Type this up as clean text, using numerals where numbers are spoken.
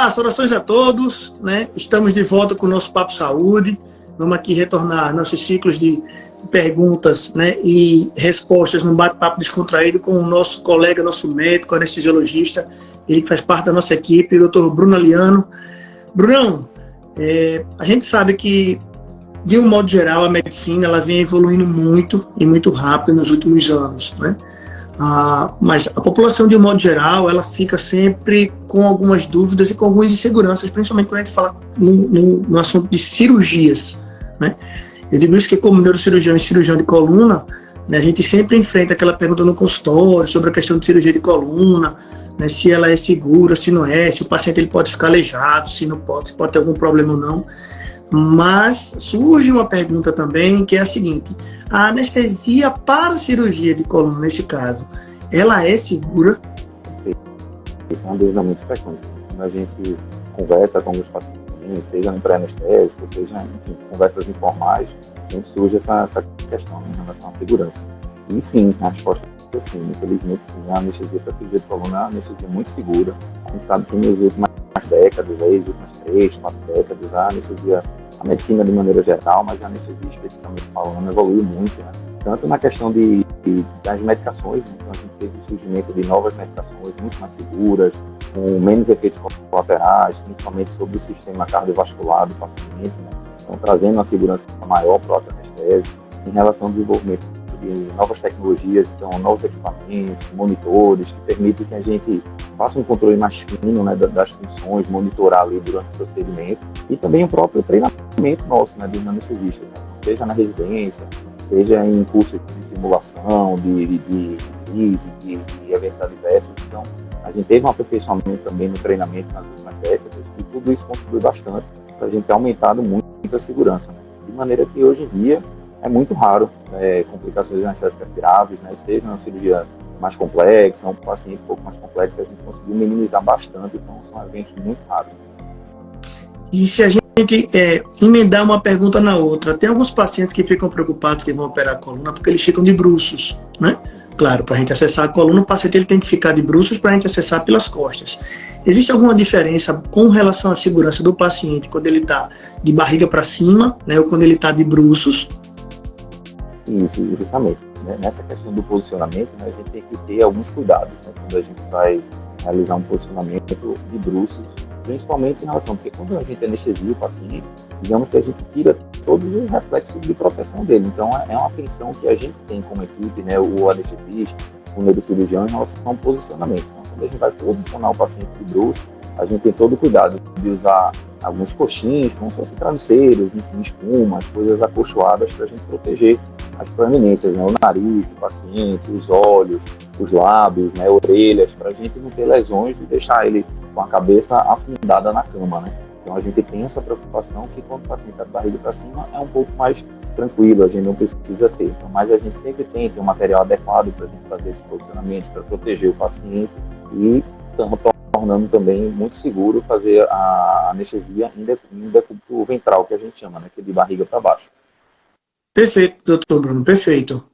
Olá, saudações a todos, né? Estamos de volta com o nosso Papo Saúde. Vamos aqui retornar nossos ciclos de perguntas, né, e respostas num bate-papo descontraído com o nosso colega, nosso médico, anestesiologista, ele que faz parte da nossa equipe, o Dr. Bruno Aliano. Brunão, a gente sabe que, de um modo geral, a medicina ela vem evoluindo muito e muito rápido nos últimos anos, né? Mas a população, de um modo geral, ela fica sempre com algumas dúvidas e com algumas inseguranças, principalmente quando a gente fala no assunto de cirurgias, né? Eu digo isso que, como neurocirurgião e cirurgião de coluna, né, a gente sempre enfrenta aquela pergunta no consultório sobre a questão de cirurgia de coluna, né, se ela é segura, se não é, se o paciente ele pode ficar aleijado, se não pode, se pode ter algum problema ou não. Mas surge uma pergunta também, que é a seguinte: a anestesia para cirurgia de coluna, nesse caso, ela é segura? É uma dúvida muito frequente. Quando a gente conversa com alguns pacientes, seja no pré-anestésico, seja em conversas informais, sempre surge essa questão em relação à segurança. E sim, a resposta é sim. Infelizmente, sim, a anestesia para cirurgia de coluna é uma anestesia muito segura. A gente sabe que nas últimas décadas, nas últimas 3, 4 décadas, a anestesia, a medicina de maneira geral, mas a anestesia especificamente falando, evoluiu muito, né? Tanto na questão das medicações, né? Então a gente teve o surgimento de novas medicações muito mais seguras, com menos efeitos colaterais, principalmente sobre o sistema cardiovascular do paciente, né? Então trazendo uma segurança maior para o anestésico, em relação ao desenvolvimento de novas tecnologias, então novos equipamentos, monitores, que permitem que a gente faça um controle mais fino, né, das funções, monitorar ali durante o procedimento, e também o próprio treinamento nosso, né, de anestesista, né, seja na residência, seja em cursos de simulação, de eventos adversos. Então, a gente teve um aperfeiçoamento também no treinamento nas últimas décadas, e tudo isso contribui bastante para a gente ter aumentado muito a segurança, né, de maneira que hoje em dia é muito raro complicações anestésicas graves, né, seja uma cirurgia mais complexa, um paciente um pouco mais complexo, a gente conseguiu minimizar bastante, então são eventos muito raros. E se a gente emendar uma pergunta na outra, tem alguns pacientes que ficam preocupados que vão operar a coluna porque eles ficam de bruços, né? Claro, para a gente acessar a coluna, o paciente ele tem que ficar de bruços para a gente acessar pelas costas. Existe alguma diferença com relação à segurança do paciente quando ele está de barriga para cima, né, ou quando ele está de bruços? Isso, justamente. Né? Nessa questão do posicionamento, né, a gente tem que ter alguns cuidados, né, quando a gente vai realizar um posicionamento de bruços, principalmente em relação, porque quando a gente anestesia o paciente, digamos que a gente tira todos os reflexos de proteção dele. Então, é uma atenção que a gente tem como equipe, né, o anestesista, o neurocirurgião, em relação ao posicionamento. Então, quando a gente vai posicionar o paciente de bruços, a gente tem todo o cuidado de usar alguns coxins, como se fossem travesseiros, enfim, espumas, coisas acolchoadas para a gente proteger as proeminências, né, o nariz do paciente, os olhos, os lábios, né, orelhas, para a gente não ter lesões e deixar ele com a cabeça afundada na cama, né? Então a gente tem essa preocupação que quando o paciente está de barriga para cima é um pouco mais tranquilo, a gente não precisa ter. Então, mas a gente sempre tem um material adequado para a gente fazer esse posicionamento, para proteger o paciente, e estamos tornando também muito seguro fazer a anestesia em decúbito ventral, que a gente chama, né, que é de barriga para baixo. Perfeito, doutor Bruno, perfeito.